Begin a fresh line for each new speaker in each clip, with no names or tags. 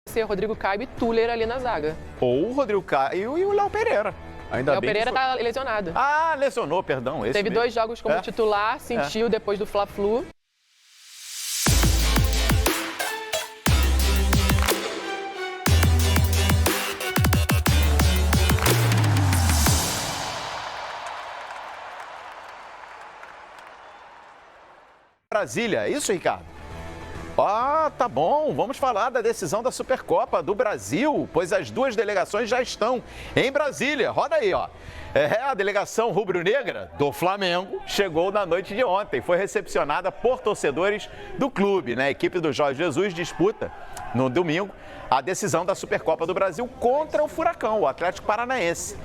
ser Rodrigo Caio e Tuller ali na zaga.
Ou o Rodrigo Caio e o Léo Pereira.
Ainda Léo Pereira tá lesionado.
Ah, lesionou, perdão.
Teve 2 jogos como titular, sentiu depois do Fla-Flu.
Brasília, é isso, Ricardo? Ah, tá bom. Vamos falar da decisão da Supercopa do Brasil, pois as 2 delegações já estão em Brasília. Roda aí, ó. A delegação rubro-negra do Flamengo chegou na noite de ontem. Foi recepcionada por torcedores do clube, né? A equipe do Jorge Jesus disputa no domingo a decisão da Supercopa do Brasil contra o Furacão, o Atlético Paranaense.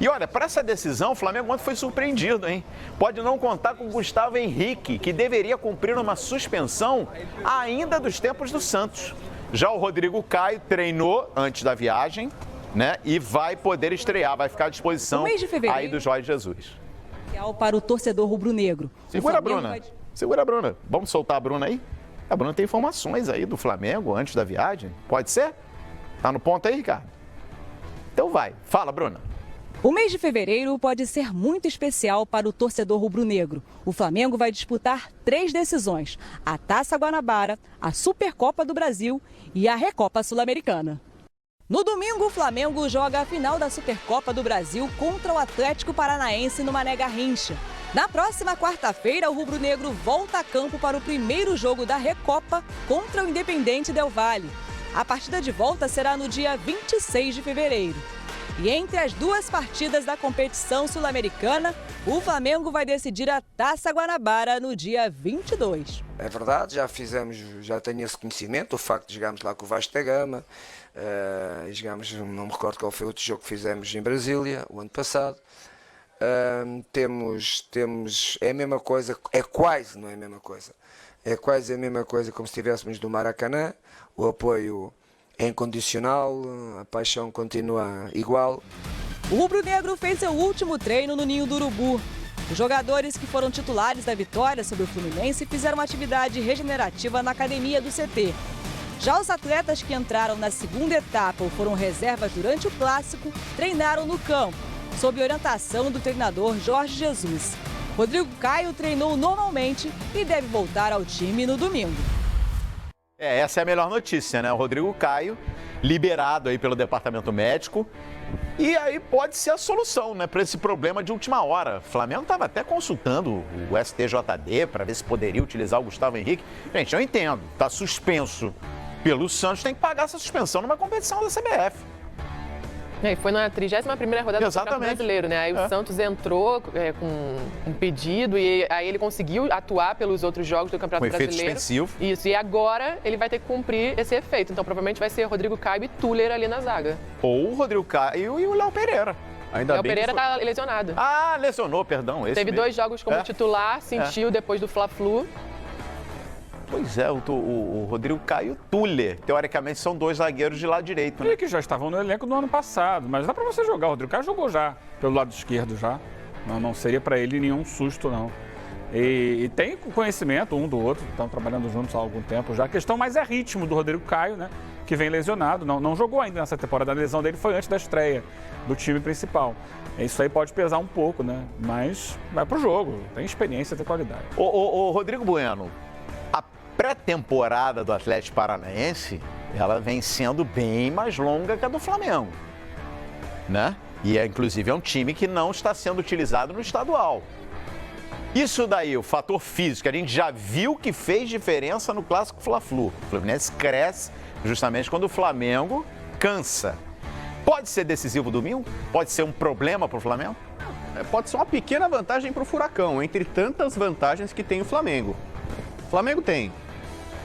E olha, para essa decisão, o Flamengo ontem foi surpreendido, hein? Pode não contar com o Gustavo Henrique, que deveria cumprir uma suspensão ainda dos tempos do Santos. Já o Rodrigo Caio treinou antes da viagem, né? E vai poder estrear, vai ficar à disposição aí do Jorge Jesus.
Para o torcedor rubro-negro.
Segura a Bruna, segura a Bruna. Vamos soltar a Bruna aí? A Bruna tem informações aí do Flamengo antes da viagem. Pode ser? Tá no ponto aí, Ricardo? Então vai. Fala, Bruna.
O mês de fevereiro pode ser muito especial para o torcedor rubro-negro. O Flamengo vai disputar 3 decisões: a Taça Guanabara, a Supercopa do Brasil e a Recopa Sul-Americana. No domingo, o Flamengo joga a final da Supercopa do Brasil contra o Atlético Paranaense no Mané Garrincha. Na próxima quarta-feira, o rubro-negro volta a campo para o primeiro jogo da Recopa contra o Independente Del Valle. A partida de volta será no dia 26 de fevereiro. E entre as 2 partidas da competição sul-americana, o Flamengo vai decidir a Taça Guanabara no dia 22.
É verdade, já tenho esse conhecimento, o facto de jogarmos lá com o Vasco da Gama, e jogámos, não me recordo qual foi o outro jogo que fizemos em Brasília, o ano passado. É a mesma coisa, é quase, não é a mesma coisa, é quase a mesma coisa como se estivéssemos no Maracanã, o apoio é incondicional, a paixão continua igual.
O rubro-negro fez seu último treino no Ninho do Urubu. Os jogadores que foram titulares da vitória sobre o Fluminense fizeram uma atividade regenerativa na academia do CT. Já os atletas que entraram na segunda etapa ou foram reservas durante o clássico, treinaram no campo, sob orientação do treinador Jorge Jesus. Rodrigo Caio treinou normalmente e deve voltar ao time no domingo.
Essa é a melhor notícia, né? O Rodrigo Caio, liberado aí pelo departamento médico. E aí pode ser a solução, né, para esse problema de última hora. O Flamengo estava até consultando o STJD para ver se poderia utilizar o Gustavo Henrique. Gente, eu entendo, está suspenso pelo Santos, tem que pagar essa suspensão numa competição da CBF.
E foi na 31ª rodada do Campeonato Brasileiro, né? Aí o Santos entrou com um pedido e aí ele conseguiu atuar pelos outros jogos do Campeonato Brasileiro.
Efeito suspensivo.
Isso, e agora ele vai ter que cumprir esse efeito. Então provavelmente vai ser Rodrigo Caio e Tuller ali na zaga.
Ou o Rodrigo Caio e o Léo Pereira.
Léo Pereira tá lesionado.
Ah, lesionou, perdão.
Teve 2 jogos como titular, sentiu depois do Fla-Flu.
Pois é, o Rodrigo Caio e o Tuller, teoricamente são 2 zagueiros de lado direito, né?
E que já estavam no elenco do ano passado, mas dá pra você jogar. O Rodrigo Caio jogou já pelo lado esquerdo já. Não seria pra ele nenhum susto, não. E tem conhecimento um do outro, estão trabalhando juntos há algum tempo já. A questão mais é ritmo do Rodrigo Caio, né? Que vem lesionado, não jogou ainda nessa temporada. A lesão dele foi antes da estreia do time principal. Isso aí pode pesar um pouco, né? Mas vai pro jogo, tem experiência, tem qualidade.
Ô Rodrigo Bueno, a pré-temporada do Atlético Paranaense, ela vem sendo bem mais longa que a do Flamengo, né? E inclusive é um time que não está sendo utilizado no estadual. Isso daí, o fator físico, a gente já viu que fez diferença no Clássico Fla-Flu. O Fluminense cresce justamente quando o Flamengo cansa. Pode ser decisivo domingo? Pode ser um problema para o Flamengo?
Pode ser uma pequena vantagem para o Furacão, entre tantas vantagens que tem o Flamengo. O Flamengo tem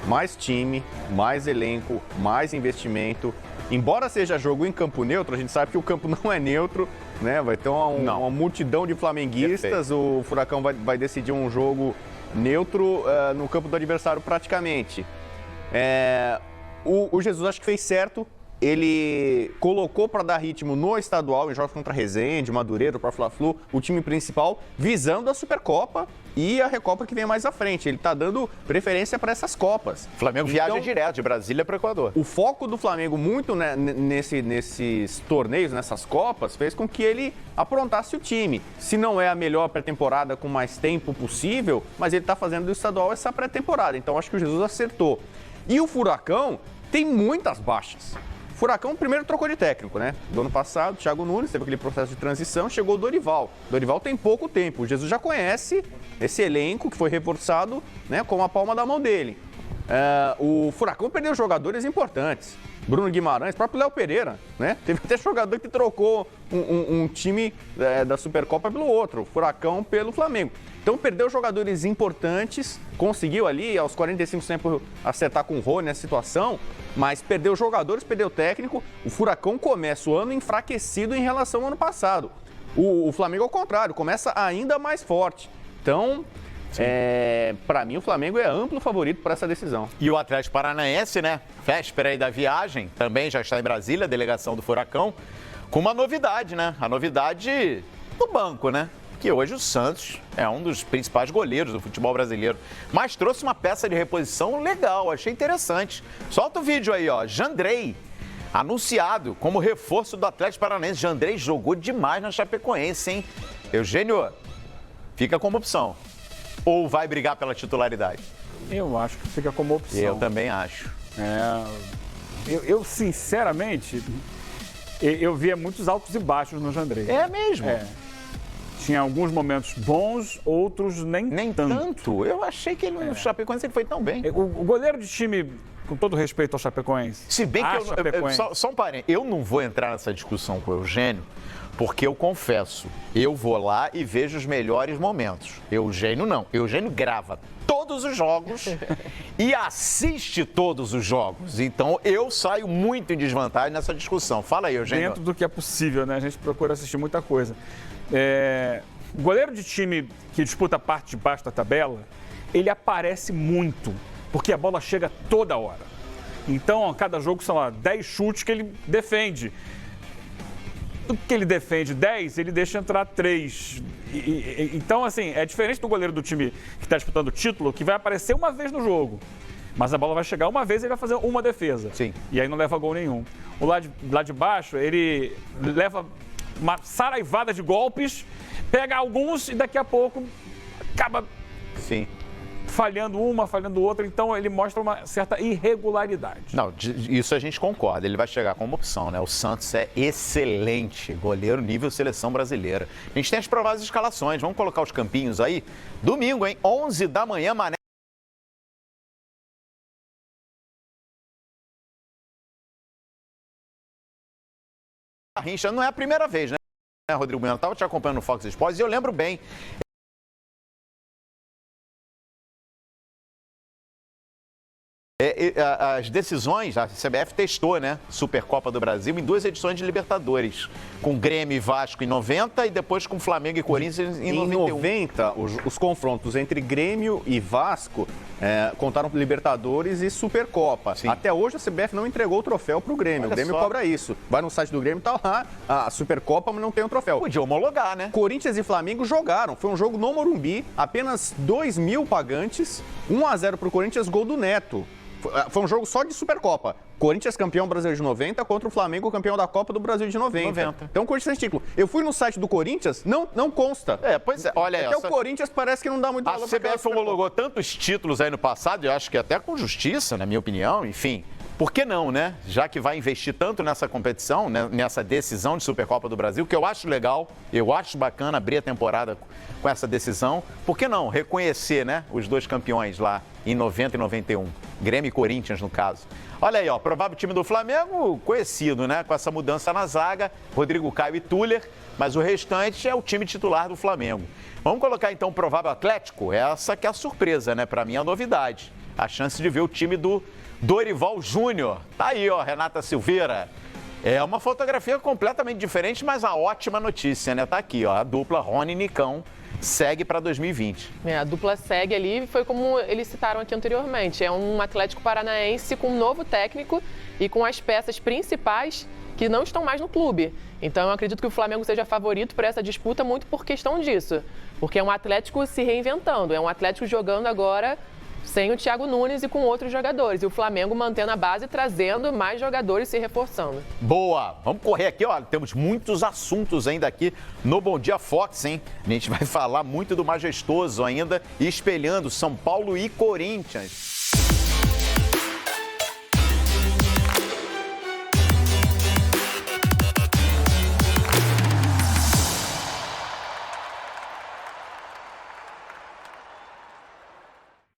mais time, mais elenco, mais investimento. Embora seja jogo em campo neutro, a gente sabe que o campo não é neutro, né? Vai ter uma multidão de flamenguistas. Perfeito. O Furacão vai decidir um jogo neutro no campo do adversário praticamente. O Jesus acho que fez certo ele colocou para dar ritmo no estadual, em jogos contra Resende, Madureira, para Fla-Flu, o time principal, visando a Supercopa e a Recopa que vem mais à frente. Ele está dando preferência para essas Copas.
O Flamengo viaja direto de Brasília para o Equador.
O foco do Flamengo muito, né, nesses torneios, nessas Copas, fez com que ele aprontasse o time. Se não é a melhor pré-temporada com mais tempo possível, mas ele está fazendo do estadual essa pré-temporada. Então acho que o Jesus acertou. E o Furacão tem muitas baixas. O Furacão primeiro trocou de técnico, né? Do ano passado, Thiago Nunes, teve aquele processo de transição, chegou o Dorival. Dorival tem pouco tempo, o Jesus já conhece esse elenco que foi reforçado, né, com a palma da mão dele. O Furacão perdeu jogadores importantes. Bruno Guimarães, próprio Léo Pereira, né? Teve até jogador que trocou um time da Supercopa pelo outro, o Furacão pelo Flamengo. Então perdeu jogadores importantes, conseguiu ali aos 45 tempos acertar com o Rony nessa situação, mas perdeu jogadores, perdeu técnico. O Furacão começa o ano enfraquecido em relação ao ano passado. O Flamengo, ao contrário, começa ainda mais forte. Então, para mim, o Flamengo é amplo favorito para essa decisão.
E o Atlético Paranaense, né? Véspera aí da viagem, também já está em Brasília, a delegação do Furacão, com uma novidade, né? A novidade do banco, né? Que hoje o Santos é um dos principais goleiros do futebol brasileiro. Mas trouxe uma peça de reposição legal, achei interessante. Solta o vídeo aí, ó. Jandrei, anunciado como reforço do Atlético Paranaense. Jandrei jogou demais na Chapecoense, hein? Eugênio, fica como opção. Ou vai brigar pela titularidade?
Eu acho que fica como opção.
Eu também acho.
Eu sinceramente, eu via muitos altos e baixos no Jandrei.
É mesmo?
Tinha alguns momentos bons, outros nem tanto.
Eu achei que ele no Chapecoense ele foi tão bem.
O goleiro de time, com todo respeito ao Chapecoense...
Se bem que só um parênteses, eu não vou entrar nessa discussão com o Eugênio, porque eu confesso, eu vou lá e vejo os melhores momentos. Eugênio não. Eugênio grava todos os jogos e assiste todos os jogos. Então, eu saio muito em desvantagem nessa discussão. Fala aí, Eugênio.
Dentro do que é possível, né? A gente procura assistir muita coisa. O goleiro de time que disputa a parte de baixo da tabela, ele aparece muito, porque a bola chega toda hora. Então, a cada jogo são lá 10 chutes que ele defende. Do que ele defende 10, ele deixa entrar 3. Então, assim, é diferente do goleiro do time que está disputando o título, que vai aparecer uma vez no jogo. Mas a bola vai chegar uma vez e ele vai fazer uma defesa.
Sim.
E aí não leva gol nenhum. O lá de baixo, ele leva uma saraivada de golpes, pega alguns e daqui a pouco acaba falhando uma, falhando outra. Então ele mostra uma certa irregularidade.
Não, isso a gente concorda. Ele vai chegar como opção, né? O Santos é excelente goleiro nível seleção brasileira. A gente tem as prováveis escalações. Vamos colocar os campinhos aí. Domingo, hein? 11 da manhã, Mané. Garrincha, não é a primeira vez, né, Rodrigo Bueno? Eu estava te acompanhando no Fox Sports e eu lembro bem. As decisões, a CBF testou, né? Supercopa do Brasil em 2 edições de Libertadores. Com Grêmio e Vasco em 90 e depois com Flamengo e Corinthians em 91.
Em 90, os confrontos entre Grêmio e Vasco contaram com Libertadores e Supercopa. Sim. Até hoje a CBF não entregou o troféu para o Grêmio. O Grêmio cobra isso. Vai no site do Grêmio, tá lá a Supercopa, mas não tem o troféu.
Podia homologar, né?
Corinthians e Flamengo jogaram. Foi um jogo no Morumbi, apenas 2.000 pagantes, 1-0 para o Corinthians, gol do Neto. Foi um jogo só de Supercopa. Corinthians campeão brasileiro de 90 contra o Flamengo campeão da Copa do Brasil de 90. Então o Corinthians tem título. Eu fui no site do Corinthians, não consta.
Pois é. Olha aí.
Até o Corinthians parece que não dá muito valor.
A CBF homologou tantos títulos aí no passado, eu acho que até com justiça, na minha opinião, enfim. Por que não, né? Já que vai investir tanto nessa competição, né? Nessa decisão de Supercopa do Brasil, que eu acho legal, eu acho bacana abrir a temporada com essa decisão. Por que não reconhecer, né, os 2 campeões lá em 90 e 91? Grêmio e Corinthians, no caso. Olha aí, ó, provável time do Flamengo conhecido, né? Com essa mudança na zaga, Rodrigo Caio e Tuller, mas o restante é o time titular do Flamengo. Vamos colocar então o provável Atlético? Essa que é a surpresa, né? Para mim, a novidade. A chance de ver o time do Dorival Júnior. Tá aí, ó, Renata Silveira. É uma fotografia completamente diferente, mas a ótima notícia, né? Tá aqui, ó, a dupla Rony e Nicão segue para 2020.
A dupla segue ali, foi como eles citaram aqui anteriormente. É um Atlético Paranaense com um novo técnico e com as peças principais que não estão mais no clube. Então, eu acredito que o Flamengo seja favorito para essa disputa muito por questão disso. Porque é um Atlético se reinventando, é um Atlético jogando agora sem o Thiago Nunes e com outros jogadores. E o Flamengo mantendo a base, trazendo mais jogadores, se reforçando.
Boa! Vamos correr aqui, olha, temos muitos assuntos ainda aqui no Bom Dia Fox, hein? A gente vai falar muito do majestoso ainda e espelhando São Paulo e Corinthians.